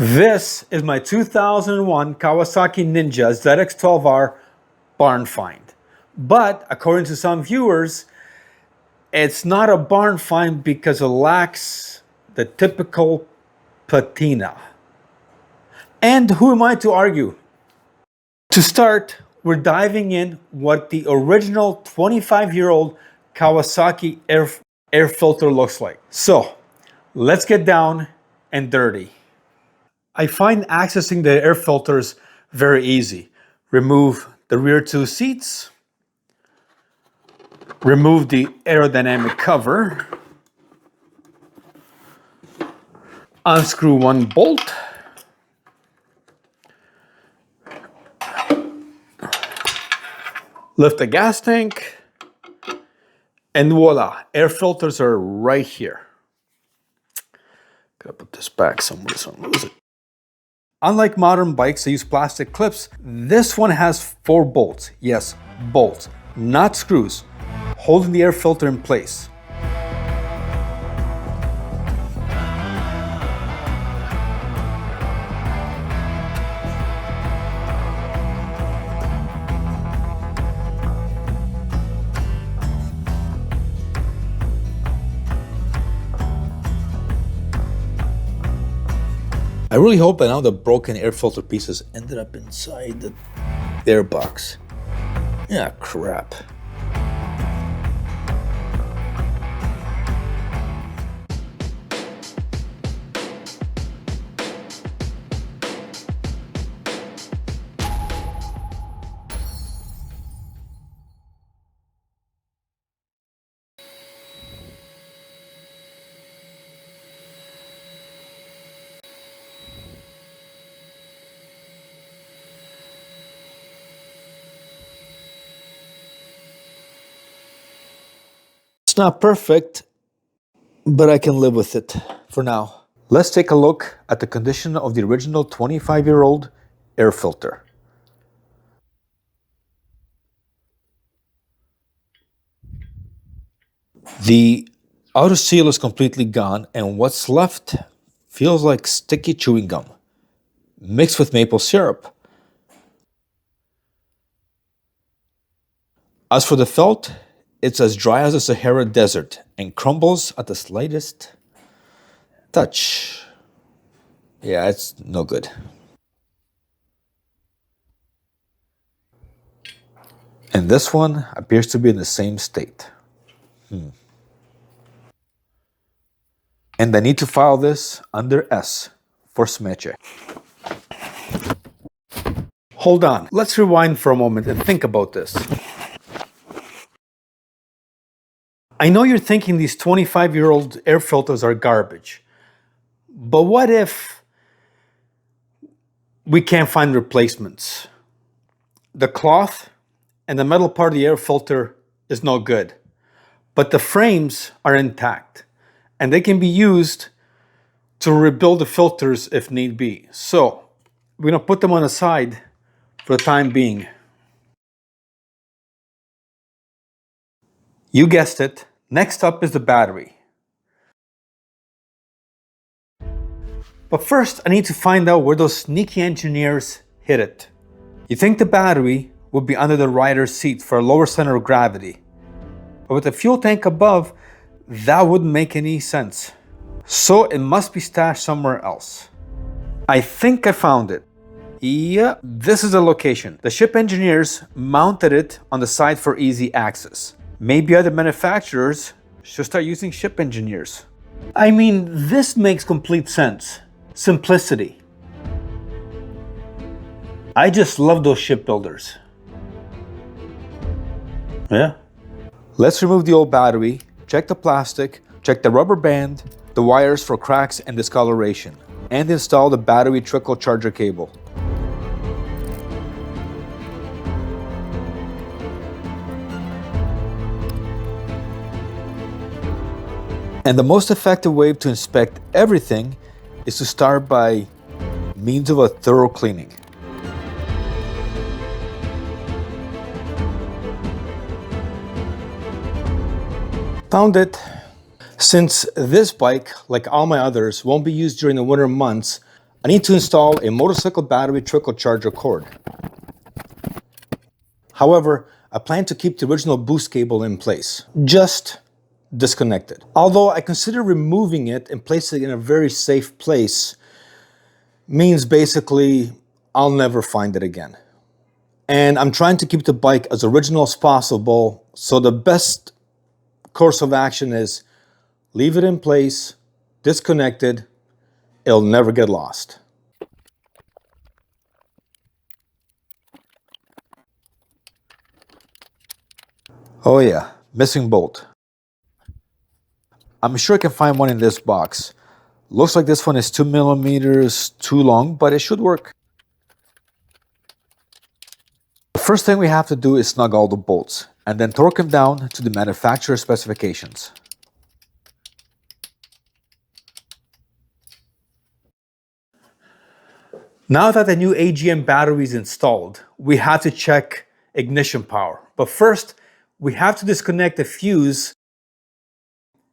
This is my 2001 Kawasaki Ninja ZX12R barn find. But according to some viewers, it's not a barn find because it lacks the typical patina. And who am I to argue? To start, we're diving in what the original 25-year-old Kawasaki air filter looks like. So let's get down and dirty. I find accessing the air filters very easy. Remove the rear two seats, remove the aerodynamic cover, unscrew one bolt, lift the gas tank, and voila, air filters are right here. Gotta put this back somewhere so I don't lose it. Unlike modern bikes that use plastic clips, this one has 4 bolts. Yes, bolts, not screws, holding the air filter in place. I really hope by now the broken air filter pieces ended up inside the air box. Yeah, crap. It's not perfect, but I can live with it for now. Let's take a look at the condition of the original 25-year-old air filter. The outer seal is completely gone, and what's left feels like sticky chewing gum mixed with maple syrup. As for the felt, it's as dry as the Sahara Desert and crumbles at the slightest touch. Yeah, it's no good. And this one appears to be in the same state. And I need to file this under S for smudge. Hold on, let's rewind for a moment and think about this. I know you're thinking these 25-year-old air filters are garbage, but what if we can't find replacements? The cloth and the metal part of the air filter is no good, but the frames are intact and they can be used to rebuild the filters if need be. So we're gonna put them on the side for the time being. You guessed it. Next up is the battery. But first, I need to find out where those sneaky engineers hid it. You think the battery would be under the rider's seat for a lower center of gravity. But with the fuel tank above, that wouldn't make any sense. So it must be stashed somewhere else. I think I found it. Yeah, this is the location. The ship engineers mounted it on the side for easy access. Maybe other manufacturers should start using ship engineers. I mean, this makes complete sense. Simplicity. I just love those shipbuilders. Yeah. Let's remove the old battery, check the plastic, check the rubber band, the wires for cracks and discoloration, and install the battery trickle charger cable. And the most effective way to inspect everything is to start by means of a thorough cleaning. Found it. Since this bike, like all my others, won't be used during the winter months, I need to install a motorcycle battery trickle charger cord. However, I plan to keep the original boost cable in place, just disconnected. Although I consider removing it and placing it in a very safe place means basically I'll never find it again. And I'm trying to keep the bike as original as possible, so the best course of action is leave it in place, disconnected, it'll never get lost. Oh yeah, missing bolt. I'm sure I can find one in this box. Looks like this one is 2 millimeters too long, but it should work. The first thing we have to do is snug all the bolts, and then torque them down to the manufacturer specifications. Now that the new AGM battery is installed, we have to check ignition power. But first, we have to disconnect the fuse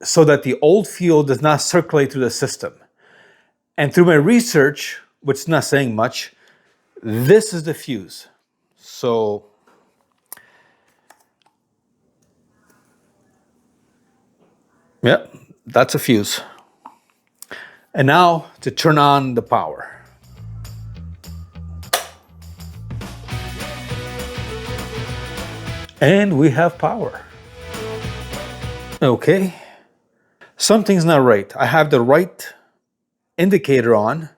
so that the old fuel does not circulate through the system. And through my research, which is not saying much, this is the fuse. So yeah, that's a fuse. And now to turn on the power. And we have power. Okay. Something's not right. I have the right indicator on,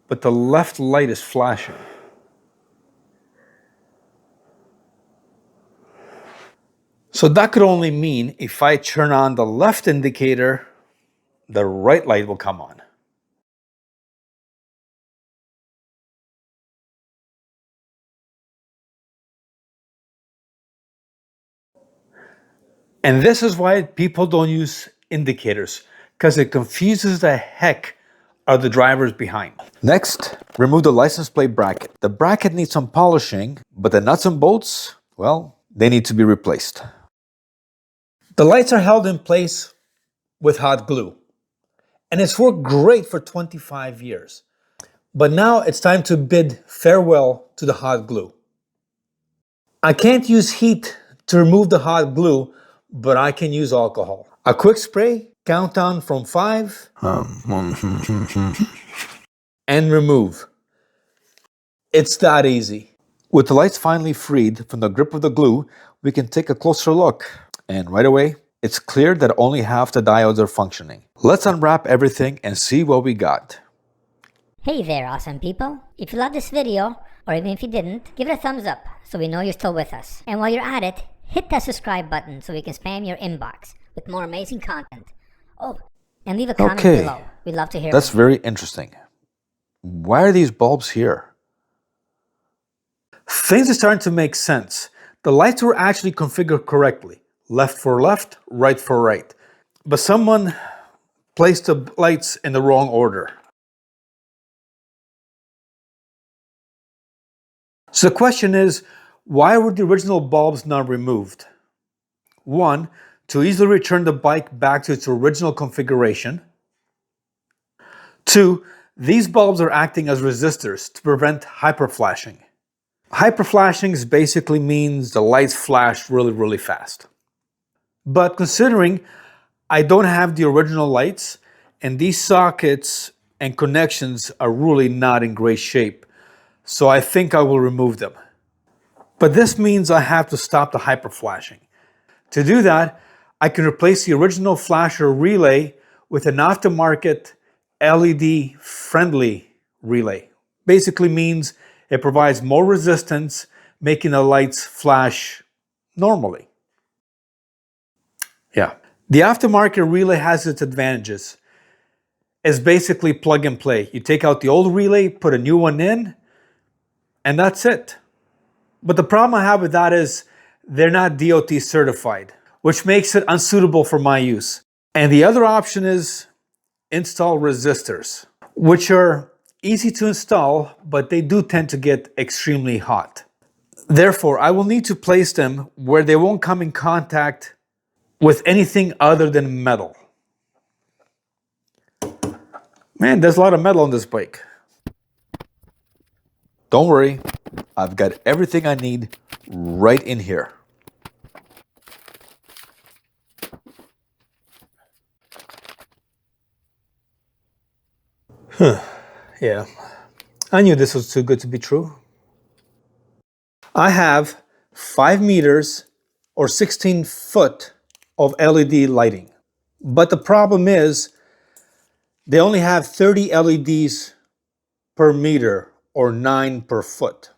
but the left light is flashing. So that could only mean if I turn on the left indicator, the right light will come on. And this is why people don't use indicators, because it confuses the heck out of the drivers behind. Next, remove the license plate bracket. The bracket needs some polishing, but the nuts and bolts, well, they need to be replaced. The lights are held in place with hot glue, and it's worked great for 25 years. But now it's time to bid farewell to the hot glue. I can't use heat to remove the hot glue, but I can use alcohol. A quick spray, countdown from 5, and remove. It's that easy. With the lights finally freed from the grip of the glue, we can take a closer look. And right away, it's clear that only half the diodes are functioning. Let's unwrap everything and see what we got. Hey there, awesome people. If you love this video, or even if you didn't, give it a thumbs up so we know you're still with us. And while you're at it, hit that subscribe button so we can spam your inbox with more amazing content. Oh, and leave a comment below. We'd love to hear That's very interesting. Why are these bulbs here? Things are starting to make sense. The lights were actually configured correctly. Left for left, right for right. But someone placed the lights in the wrong order. So the question is, why were the original bulbs not removed? 1, to easily return the bike back to its original configuration. 2, these bulbs are acting as resistors to prevent hyperflashing. Hyperflashing basically means the lights flash really fast. But considering I don't have the original lights, and these sockets and connections are really not in great shape, so I think I will remove them. But this means I have to stop the hyperflashing. To do that, I can replace the original flasher relay with an aftermarket LED friendly relay. Basically means it provides more resistance, making the lights flash normally. Yeah. The aftermarket relay has its advantages. It's basically plug and play. You take out the old relay, put a new one in, and that's it. But the problem I have with that is they're not DOT certified, which makes it unsuitable for my use. And the other option is install resistors, which are easy to install, but they do tend to get extremely hot. Therefore, I will need to place them where they won't come in contact with anything other than metal. Man, there's a lot of metal on this bike. Don't worry, I've got everything I need right in here. Yeah, I knew this was too good to be true. I have 5 meters or 16 foot of LED lighting. But the problem is they only have 30 LEDs per meter or 9 per foot.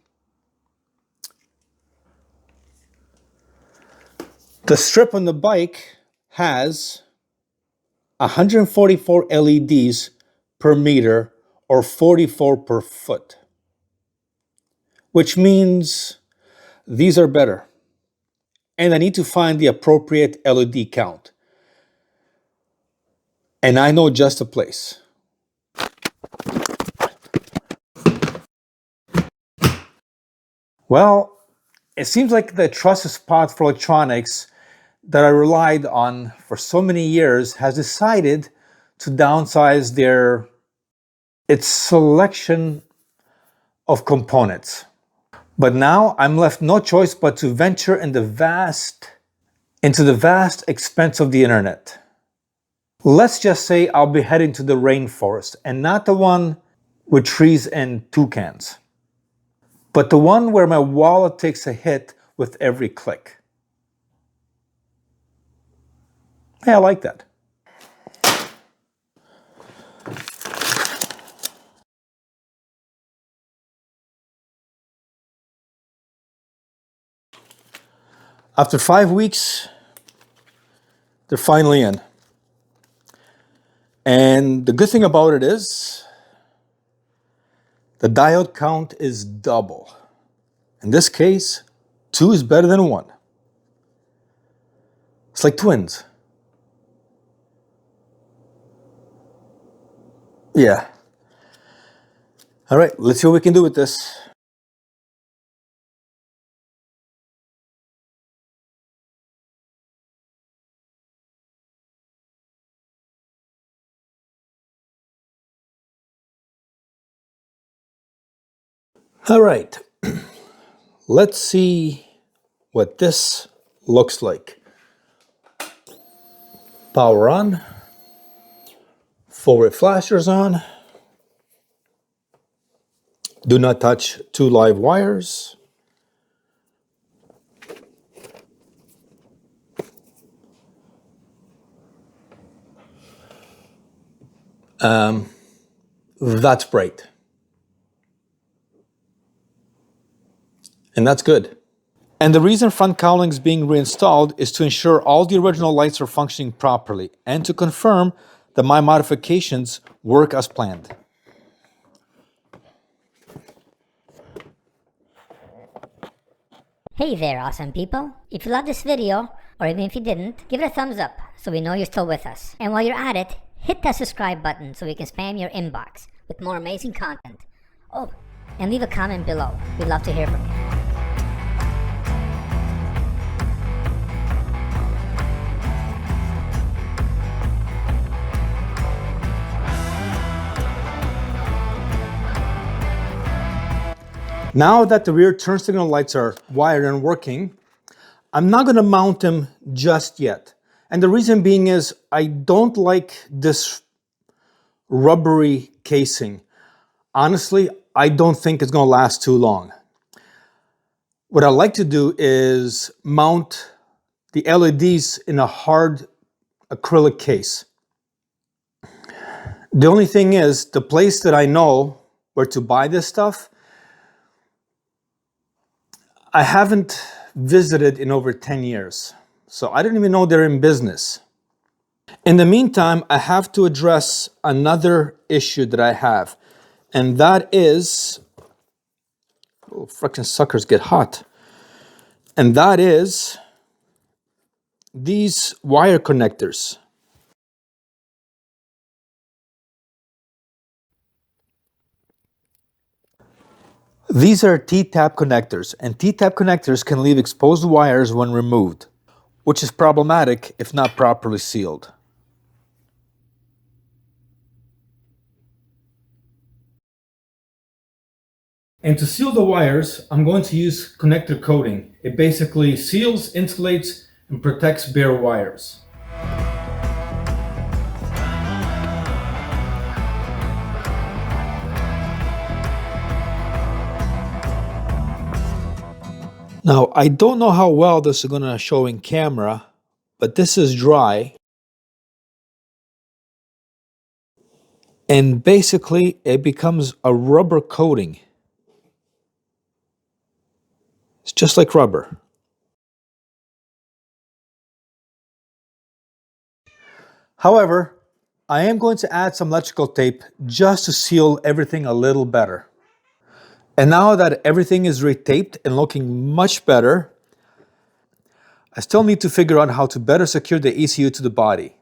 The strip on the bike has 144 LEDs per meter or 44 per foot, which means these are better. And I need to find the appropriate LED count. And I know just a place. Well, it seems like the trusted spot for electronics that I relied on for so many years has decided to downsize its selection of components. But now I'm left no choice but to venture into the vast expense of the internet. Let's just say I'll be heading to the rainforest, and not the one with trees and toucans, but the one where my wallet takes a hit with every click. Hey, I like that. After 5 weeks, they're finally in. And the good thing about it is the diode count is double. In this case, 2 is better than 1. It's like twins. Yeah. All right, let's see what we can do with this. All right, let's see what this looks like. Power on, forward flashers on. Do not touch 2 live wires. That's bright. And that's good. And the reason front cowling is being reinstalled is to ensure all the original lights are functioning properly and to confirm that my modifications work as planned. Hey there, awesome people. If you loved this video, or even if you didn't, give it a thumbs up so we know you're still with us. And while you're at it, hit that subscribe button so we can spam your inbox with more amazing content. Oh, and leave a comment below. We'd love to hear from you. Now that the rear turn signal lights are wired and working, I'm not going to mount them just yet. And the reason being is I don't like this rubbery casing. Honestly, I don't think it's going to last too long. What I like to do is mount the LEDs in a hard acrylic case. The only thing is, the place that I know where to buy this stuff, I haven't visited in over 10 years. So I don't even know they're in business. In the meantime, I have to address another issue that I have. And that is, oh, frickin' suckers get hot. And that is these wire connectors. These are T-tap connectors, and T-tap connectors can leave exposed wires when removed, which is problematic if not properly sealed. And to seal the wires, I'm going to use connector coating. It basically seals, insulates, and protects bare wires. Now, I don't know how well this is going to show in camera, but this is dry. And basically, it becomes a rubber coating. It's just like rubber. However, I am going to add some electrical tape just to seal everything a little better. And now that everything is retaped and looking much better, I still need to figure out how to better secure the ECU to the body.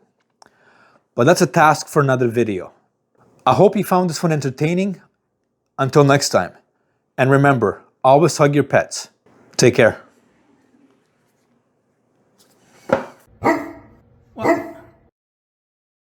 But that's a task for another video. I hope you found this one entertaining. Until next time. And remember, always hug your pets. Take care.